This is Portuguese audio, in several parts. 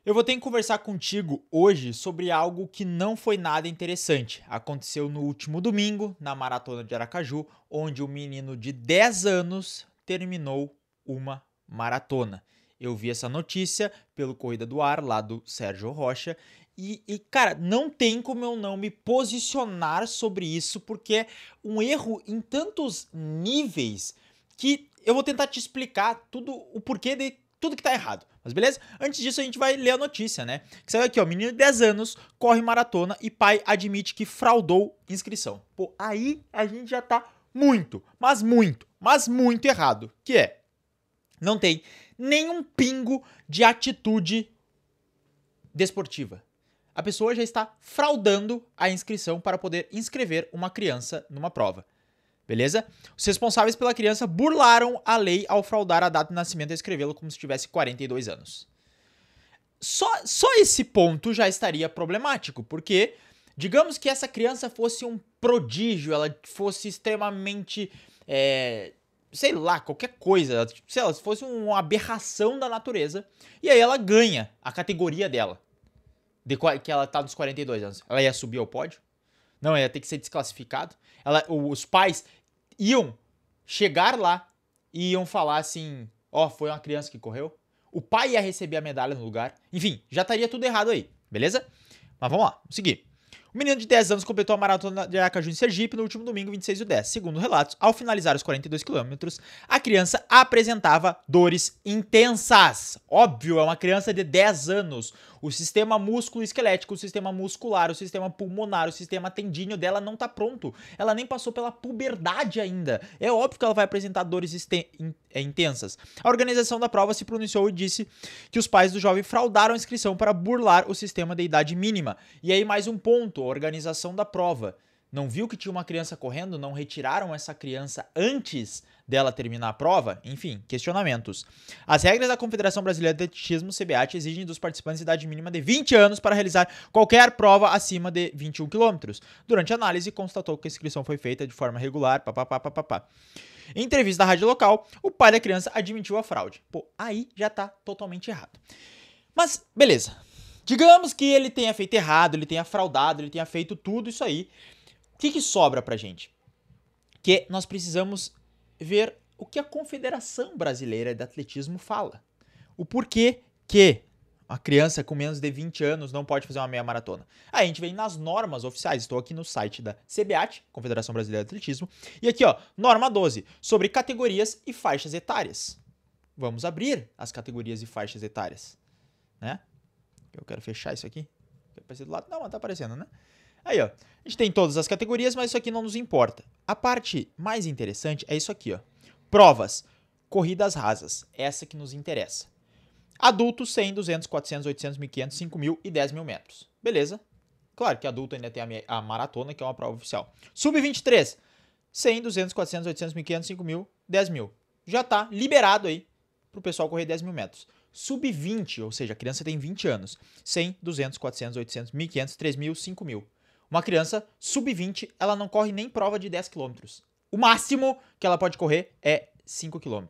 Eu vou ter que conversar contigo hoje sobre algo que não foi nada interessante. Aconteceu no último domingo, na Maratona de Aracaju, onde um menino de 10 anos terminou uma maratona. Eu vi essa notícia pelo Corrida do Ar, lá do Sérgio Rocha, cara, não tem como eu não me posicionar sobre isso, porque é um erro em tantos níveis que eu vou tentar te explicar tudo o porquê de tudo que tá errado. Mas beleza? Antes disso, a gente vai ler a notícia, né? Que saiu aqui, ó. Menino de 10 anos corre maratona e pai admite que fraudou inscrição. Pô, aí a gente já tá mas muito errado. Que é, não tem nenhum pingo de atitude desportiva. A pessoa já está fraudando a inscrição para poder inscrever uma criança numa prova. Beleza? Os responsáveis pela criança burlaram a lei ao fraudar a data de nascimento e escrevê-lo como se tivesse 42 anos. Só esse ponto já estaria problemático, porque digamos que essa criança fosse um prodígio, ela fosse extremamente, sei lá, qualquer coisa, sei lá, se fosse uma aberração da natureza, e aí ela ganha a categoria dela, que ela tá nos 42 anos. Ela ia subir ao pódio? Não, ia ter que ser desclassificado. Os pais iam chegar lá e iam falar assim, ó, foi uma criança que correu. O pai ia receber a medalha no lugar. Enfim, já estaria tudo errado aí, beleza? Mas vamos lá, vamos seguir. O menino de 10 anos completou a maratona de Aracaju em Sergipe no último domingo, 26/10. Segundo relatos, ao finalizar os 42 quilômetros, a criança apresentava dores intensas. Óbvio, é uma criança de 10 anos. O sistema músculo-esquelético, o sistema muscular, o sistema pulmonar, o sistema tendíneo dela não tá pronto. Ela nem passou pela puberdade ainda. É óbvio que ela vai apresentar dores intensas. A organização da prova se pronunciou e disse que os pais do jovem fraudaram a inscrição para burlar o sistema de idade mínima. E aí mais um ponto, a organização da prova. Não viu que tinha uma criança correndo? Não retiraram essa criança antes dela terminar a prova? Enfim, questionamentos. As regras da Confederação Brasileira de Atletismo, CBAT, exigem dos participantes idade mínima de 20 anos para realizar qualquer prova acima de 21 km. Durante a análise, constatou que a inscrição foi feita de forma regular, papapá. Em entrevista à rádio local, o pai da criança admitiu a fraude. Pô, aí já tá totalmente errado. Mas, beleza. Digamos que ele tenha feito errado, ele tenha fraudado, ele tenha feito tudo isso aí. O que sobra pra gente? Que nós precisamos ver o que a Confederação Brasileira de Atletismo fala. O porquê que a criança com menos de 20 anos não pode fazer uma meia maratona. Aí a gente vem nas normas oficiais. Estou aqui no site da CBAT, Confederação Brasileira de Atletismo. E aqui, ó, norma 12, sobre categorias e faixas etárias. Vamos abrir as categorias e faixas etárias, né? Eu quero fechar isso aqui. Quer aparecer do lado? Não, mas tá aparecendo, né? Aí, ó. A gente tem todas as categorias, mas isso aqui não nos importa. A parte mais interessante é isso aqui, ó. Provas. Corridas rasas. Essa que nos interessa. Adultos, 100, 200, 400, 800, 1.500, 5.000 e 10.000 metros. Beleza. Claro que adulto ainda tem a maratona, que é uma prova oficial. Sub-23. 100, 200, 400, 800, 1.500, 5.000, 10.000. Já tá liberado aí pro pessoal correr 10.000 metros. Sub-20, ou seja, a criança tem 20 anos. 100, 200, 400, 800, 1.500, 3.000, 5.000. Uma criança sub-20, ela não corre nem prova de 10 km. O máximo que ela pode correr é 5 km.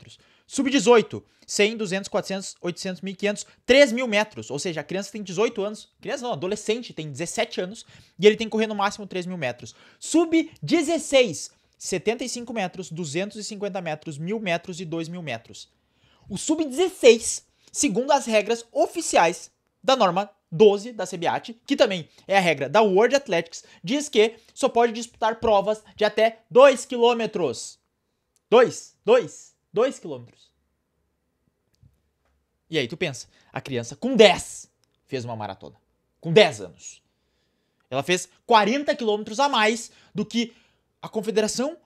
Sub-18, 100, 200, 400, 800, 1.500, 3.000 metros. Ou seja, a criança tem 18 anos. Criança não, adolescente tem 17 anos. E ele tem que correr no máximo 3.000 metros. Sub-16, 75 metros, 250 metros, 1.000 metros e 2.000 metros. O sub-16, segundo as regras oficiais da norma 12 da CBAT, que também é a regra da World Athletics, diz que só pode disputar provas de até 2 km. 2 km. E aí tu pensa, a criança com 10 fez uma maratona. Com 10 anos. Ela fez 40 km a mais do que a Confederação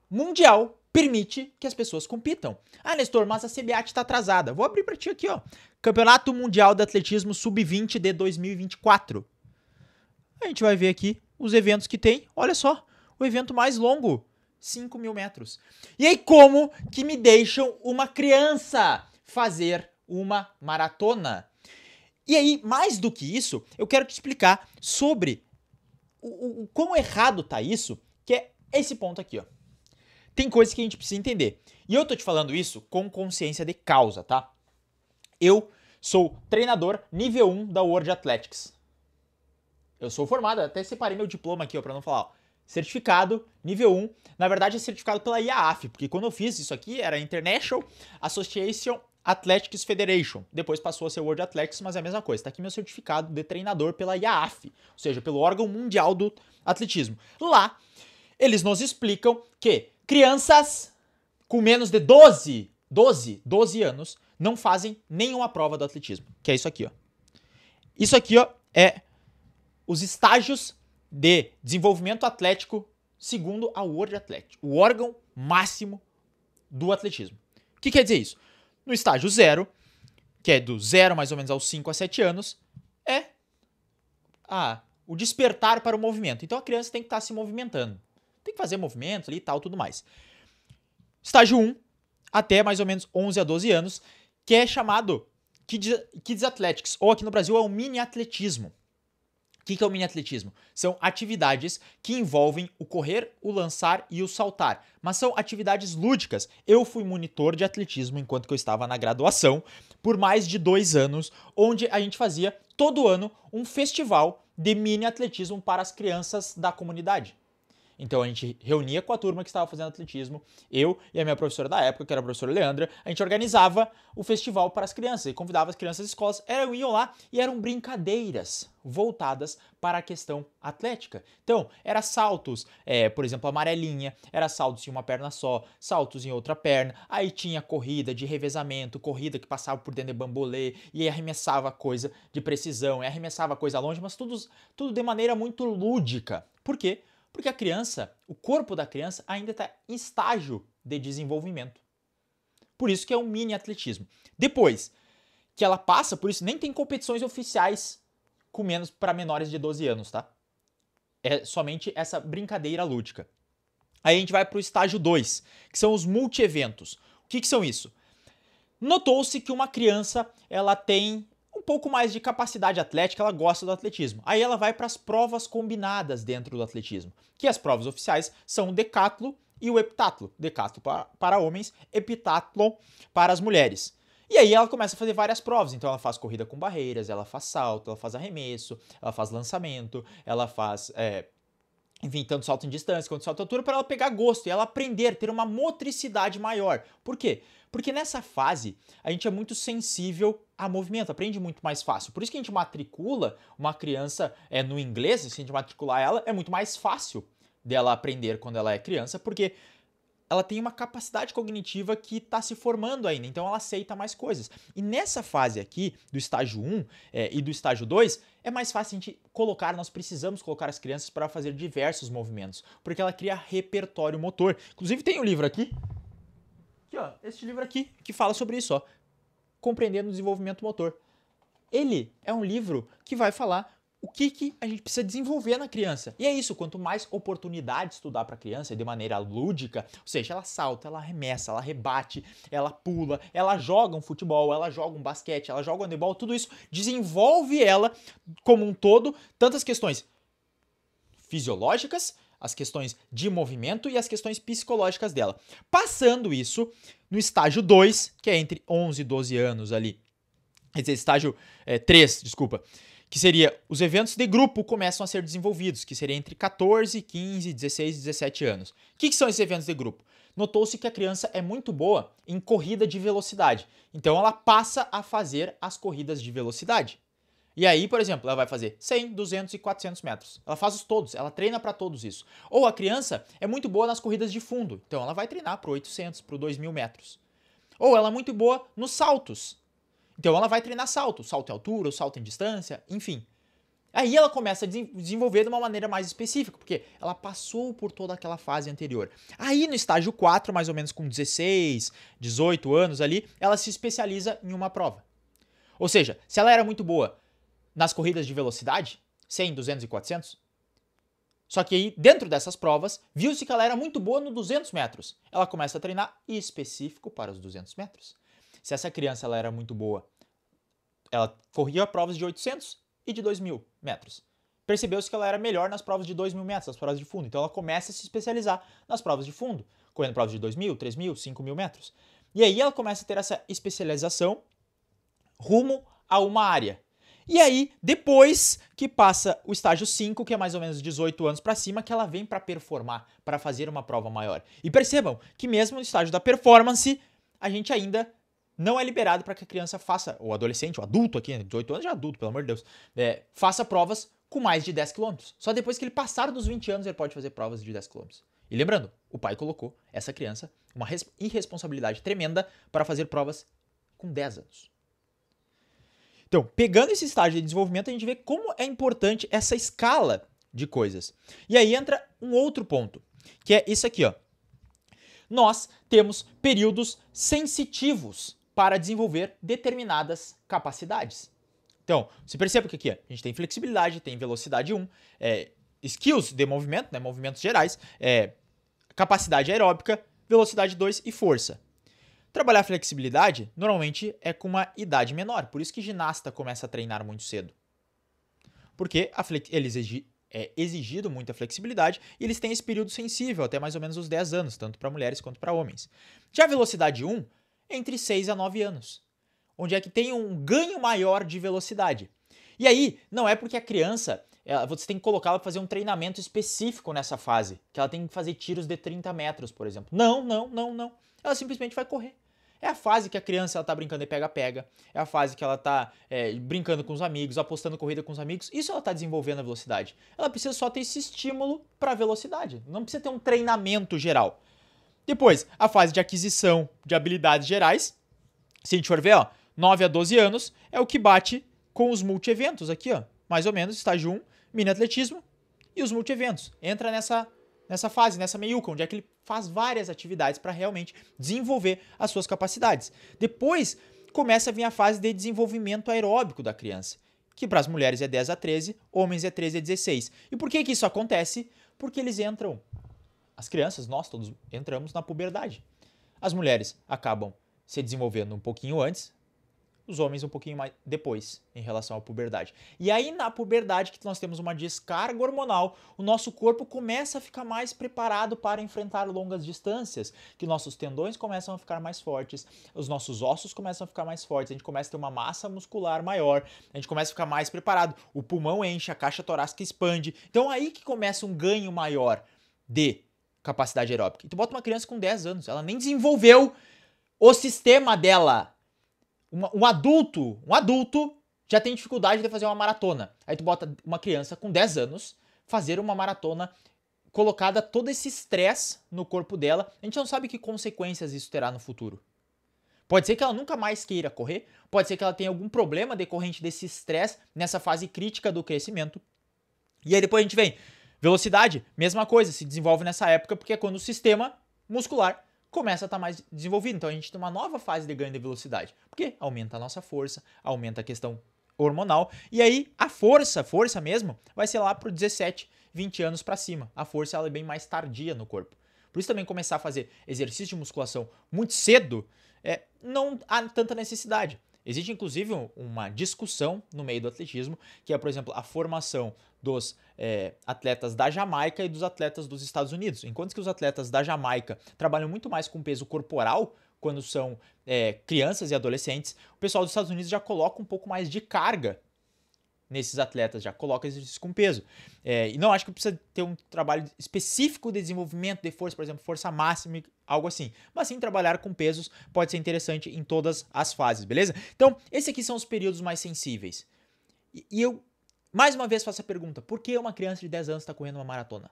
Mundial permite que as pessoas compitam. Ah, Nestor, mas a CBAT tá atrasada. Vou abrir pra ti aqui, ó. Campeonato Mundial de Atletismo Sub-20 de 2024. A gente vai ver aqui os eventos que tem. Olha só, o evento mais longo, 5.000 metros. E aí, como que me deixam uma criança fazer uma maratona? E aí, mais do que isso, eu quero te explicar sobre o quão errado tá isso, que é esse ponto aqui, ó. Tem coisas que a gente precisa entender. E eu tô te falando isso com consciência de causa, tá? Eu Sou treinador nível 1 da World Athletics. Eu sou formado, até separei meu diploma aqui, ó, pra não falar, ó. Certificado nível 1. Na verdade é certificado pela IAAF, porque quando eu fiz isso aqui era International Association Athletics Federation. Depois passou a ser World Athletics, mas é a mesma coisa. Tá aqui meu certificado de treinador pela IAAF, ou seja, pelo órgão mundial do atletismo. Lá, eles nos explicam que crianças com menos de 12 anos não fazem nenhuma prova do atletismo, que é isso aqui, ó. Isso aqui, ó, é os estágios de desenvolvimento atlético segundo a World Athletics, o órgão máximo do atletismo. O que quer dizer isso? No estágio 0, que é do 0 mais ou menos aos 5 a 7 anos, é o despertar para o movimento. Então a criança tem que estar se movimentando. Tem que fazer movimentos ali e tal, tudo mais. Estágio 1, até mais ou menos 11 a 12 anos, que é chamado Kids Athletics, ou aqui no Brasil é o mini atletismo. O que é o mini atletismo? São atividades que envolvem o correr, o lançar e o saltar, mas são atividades lúdicas. Eu fui monitor de atletismo enquanto que eu estava na graduação por mais de 2 anos, onde a gente fazia todo ano um festival de mini atletismo para as crianças da comunidade. Então a gente reunia com a turma que estava fazendo atletismo, eu e a minha professora da época, que era a professora Leandra, a gente organizava o festival para as crianças e convidava as crianças das escolas, iam lá e eram brincadeiras voltadas para a questão atlética. Então, era saltos, por exemplo, amarelinha, era saltos em uma perna só, saltos em outra perna, aí tinha corrida de revezamento, corrida que passava por dentro de bambolê e arremessava coisa de precisão, e arremessava coisa longe, mas tudo de maneira muito lúdica. Por quê? Porque a criança, o corpo da criança ainda está em estágio de desenvolvimento. Por isso que é um mini atletismo. Depois que ela passa, por isso nem tem competições oficiais com menos para menores de 12 anos, tá? É somente essa brincadeira lúdica. Aí a gente vai para o estágio 2, que são os multi-eventos. O que são isso? Notou-se que uma criança ela tem um pouco mais de capacidade atlética, ela gosta do atletismo. Aí ela vai para as provas combinadas dentro do atletismo, que as provas oficiais são o decatlo e o heptatlo. Decatlo para homens, heptatlo para as mulheres. E aí ela começa a fazer várias provas, então ela faz corrida com barreiras, ela faz salto, ela faz arremesso, ela faz lançamento, ela faz, enfim, tanto salto em distância quanto salto em altura, para ela pegar gosto e ela aprender, ter uma motricidade maior. Por quê? Porque nessa fase a gente é muito sensível a movimento, aprende muito mais fácil. Por isso que a gente matricula uma criança no inglês, se a gente matricular ela, é muito mais fácil dela aprender quando ela é criança, porque ela tem uma capacidade cognitiva que está se formando ainda, então ela aceita mais coisas. E nessa fase aqui, do estágio 1 e do estágio 2, é mais fácil a gente nós precisamos colocar as crianças para fazer diversos movimentos, porque ela cria repertório motor. Inclusive tem um livro aqui, ó, este livro aqui, que fala sobre isso, ó, Compreendendo o Desenvolvimento Motor. Ele é um livro que vai falar o que a gente precisa desenvolver na criança. E é isso, quanto mais oportunidades tu dá para a criança de maneira lúdica, ou seja, ela salta, ela arremessa, ela rebate, ela pula, ela joga um futebol, ela joga um basquete, ela joga um handebol, tudo isso desenvolve ela como um todo, tantas questões fisiológicas, as questões de movimento e as questões psicológicas dela. Passando isso, no estágio 2, que é entre 11 e 12 anos ali, quer dizer, estágio 3, desculpa, que seria os eventos de grupo começam a ser desenvolvidos, que seria entre 14, 15, 16 e 17 anos. O que são esses eventos de grupo? Notou-se que a criança é muito boa em corrida de velocidade, então ela passa a fazer as corridas de velocidade. E aí, por exemplo, ela vai fazer 100, 200 e 400 metros. Ela faz os todos, ela treina para todos isso. Ou a criança é muito boa nas corridas de fundo, então ela vai treinar para 800, para 2.000 metros. Ou ela é muito boa nos saltos. Então ela vai treinar salto em altura, salto em distância, enfim. Aí ela começa a desenvolver de uma maneira mais específica, porque ela passou por toda aquela fase anterior. Aí no estágio 4, mais ou menos com 16, 18 anos ali, ela se especializa em uma prova. Ou seja, se ela era muito boa nas corridas de velocidade, 100, 200 e 400, só que aí dentro dessas provas, viu-se que ela era muito boa no 200 metros. Ela começa a treinar específico para os 200 metros. Se essa criança ela era muito boa, ela corria provas de 800 e de 2.000 metros. Percebeu-se que ela era melhor nas provas de 2.000 metros, nas provas de fundo. Então ela começa a se especializar nas provas de fundo, correndo provas de 2.000, 3.000, 5.000 metros. E aí ela começa a ter essa especialização rumo a uma área. E aí, depois que passa o estágio 5, que é mais ou menos 18 anos para cima, que ela vem para performar, para fazer uma prova maior. E percebam que mesmo no estágio da performance, a gente ainda não é liberado para que a criança faça, ou adolescente, ou adulto aqui, 18 anos já é adulto, pelo amor de Deus, faça provas com mais de 10 km. Só depois que ele passar dos 20 anos, ele pode fazer provas de 10 km. E lembrando, o pai colocou essa criança uma irresponsabilidade tremenda para fazer provas com 10 anos. Então, pegando esse estágio de desenvolvimento, a gente vê como é importante essa escala de coisas. E aí entra um outro ponto, que é isso aqui, ó. Nós temos períodos sensitivos para desenvolver determinadas capacidades. Então, você percebe que aqui a gente tem flexibilidade, tem velocidade 1, skills de movimento, né, movimentos gerais, capacidade aeróbica, velocidade 2 e força. Trabalhar flexibilidade, normalmente, é com uma idade menor. Por isso que ginasta começa a treinar muito cedo. Porque eles exigido muita flexibilidade e eles têm esse período sensível, até mais ou menos os 10 anos, tanto para mulheres quanto para homens. Já a velocidade 1, entre 6 a 9 anos. Onde é que tem um ganho maior de velocidade. E aí, não é porque a criança, você tem que colocá-la para fazer um treinamento específico nessa fase. Que ela tem que fazer tiros de 30 metros, por exemplo. Não. Ela simplesmente vai correr. É a fase que a criança ela tá brincando de pega-pega. É a fase que ela tá brincando com os amigos, apostando corrida com os amigos. Isso ela tá desenvolvendo a velocidade. Ela precisa só ter esse estímulo para velocidade. Não precisa ter um treinamento geral. Depois, a fase de aquisição de habilidades gerais. Se a gente for ver, ó, 9 a 12 anos é o que bate com os multi-eventos aqui, ó. Mais ou menos, estágio 1, mini atletismo e os multi-eventos. Entra nessa fase, nessa meiuca, onde é que ele faz várias atividades para realmente desenvolver as suas capacidades. Depois, começa a vir a fase de desenvolvimento aeróbico da criança, que para as mulheres é 10 a 13, homens é 13 a 16. E por que isso acontece? Porque eles entram, as crianças, nós todos entramos na puberdade. As mulheres acabam se desenvolvendo um pouquinho antes, os homens um pouquinho mais depois, em relação à puberdade. E aí, na puberdade, que nós temos uma descarga hormonal, o nosso corpo começa a ficar mais preparado para enfrentar longas distâncias, que nossos tendões começam a ficar mais fortes, os nossos ossos começam a ficar mais fortes, a gente começa a ter uma massa muscular maior, a gente começa a ficar mais preparado, o pulmão enche, a caixa torácica expande. Então, aí que começa um ganho maior de capacidade aeróbica. E tu bota uma criança com 10 anos, ela nem desenvolveu o sistema dela. Um adulto já tem dificuldade de fazer uma maratona. Aí tu bota uma criança com 10 anos fazer uma maratona colocada todo esse estresse no corpo dela. A gente não sabe que consequências isso terá no futuro. Pode ser que ela nunca mais queira correr, pode ser que ela tenha algum problema decorrente desse estresse nessa fase crítica do crescimento. E aí depois a gente vem, velocidade, mesma coisa, se desenvolve nessa época porque é quando o sistema muscular começa a estar mais desenvolvido. Então a gente tem uma nova fase de ganho de velocidade, porque aumenta a nossa força, aumenta a questão hormonal, e aí a força mesmo, vai ser lá pro 17, 20 anos para cima. A força ela é bem mais tardia no corpo. Por isso também começar a fazer exercício de musculação muito cedo, não há tanta necessidade. Existe inclusive uma discussão no meio do atletismo, que é, por exemplo, a formação dos atletas da Jamaica e dos atletas dos Estados Unidos. Enquanto que os atletas da Jamaica trabalham muito mais com peso corporal, quando são crianças e adolescentes, o pessoal dos Estados Unidos já coloca um pouco mais de carga nesses atletas, já coloca exercícios com peso. E não acho que precisa ter um trabalho específico de desenvolvimento de força, por exemplo, força máxima, algo assim. Mas sim, trabalhar com pesos pode ser interessante em todas as fases, beleza? Então, esses aqui são os períodos mais sensíveis. E eu, mais uma vez, faço a pergunta, por que uma criança de 10 anos está correndo uma maratona?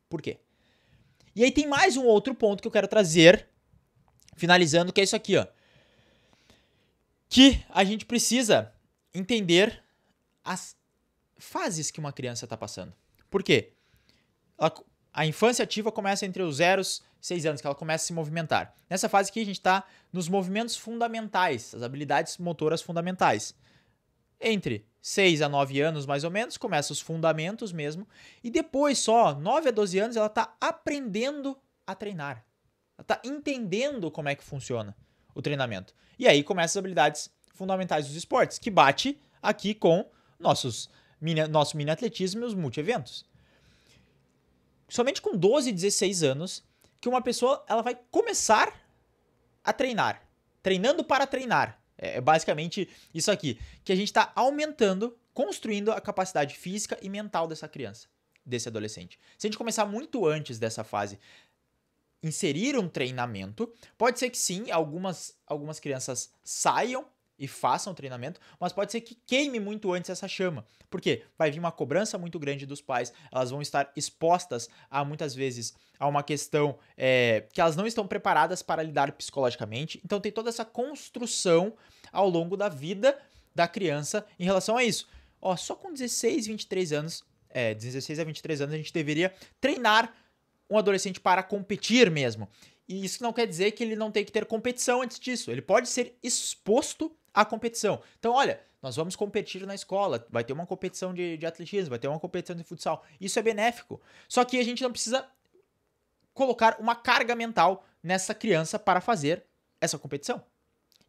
Por quê? E aí tem mais um outro ponto que eu quero trazer, finalizando, que é isso aqui, ó. Que a gente precisa entender as fases que uma criança está passando. Por quê? A infância ativa começa entre os 0 e 6 anos, que ela começa a se movimentar. Nessa fase aqui a gente está nos movimentos fundamentais, as habilidades motoras fundamentais. Entre 6 a 9 anos, mais ou menos, começam os fundamentos mesmo. E depois só, 9 a 12 anos, ela está aprendendo a treinar. Ela está entendendo como é que funciona o treinamento. E aí começam as habilidades fundamentais dos esportes, que bate aqui com nosso mini atletismo e os multi-eventos. Somente com 12, 16 anos que uma pessoa ela vai começar a treinar. Treinando para treinar. É basicamente isso aqui, que a gente está aumentando, construindo a capacidade física e mental dessa criança, desse adolescente. Se a gente começar muito antes dessa fase, inserir um treinamento, pode ser que sim, algumas crianças saiam e façam treinamento, mas pode ser que queime muito antes essa chama. Por quê? Vai vir uma cobrança muito grande dos pais, elas vão estar expostas a, muitas vezes, a uma questão que elas não estão preparadas para lidar psicologicamente. Então tem toda essa construção ao longo da vida da criança em relação a isso. Ó, só com 16, 23 anos, 16 a 23 anos a gente deveria treinar um adolescente para competir mesmo. E isso não quer dizer que ele não tem que ter competição antes disso. Ele pode ser exposto à competição. Então, olha, nós vamos competir na escola, vai ter uma competição de atletismo, vai ter uma competição de futsal. Isso é benéfico. Só que a gente não precisa colocar uma carga mental nessa criança para fazer essa competição.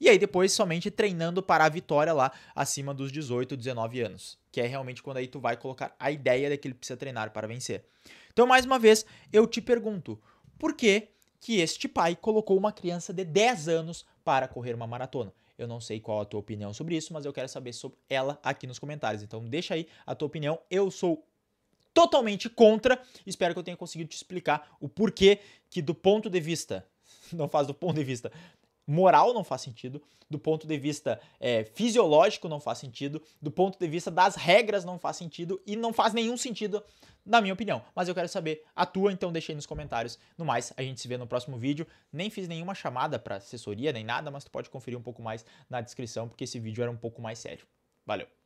E aí depois somente treinando para a vitória lá acima dos 18, 19 anos. Que é realmente quando aí tu vai colocar a ideia de que ele precisa treinar para vencer. Então, mais uma vez, eu te pergunto, por que este pai colocou uma criança de 10 anos para correr uma maratona? Eu não sei qual a tua opinião sobre isso, mas eu quero saber sobre ela aqui nos comentários. Então deixa aí a tua opinião. Eu sou totalmente contra. Espero que eu tenha conseguido te explicar o porquê que do ponto de vista, não faz do ponto de vista moral não faz sentido, do ponto de vista fisiológico não faz sentido, do ponto de vista das regras não faz sentido e não faz nenhum sentido na minha opinião. Mas eu quero saber a tua, então deixa aí nos comentários. No mais, a gente se vê no próximo vídeo. Nem fiz nenhuma chamada para assessoria nem nada, mas tu pode conferir um pouco mais na descrição, porque esse vídeo era um pouco mais sério. Valeu!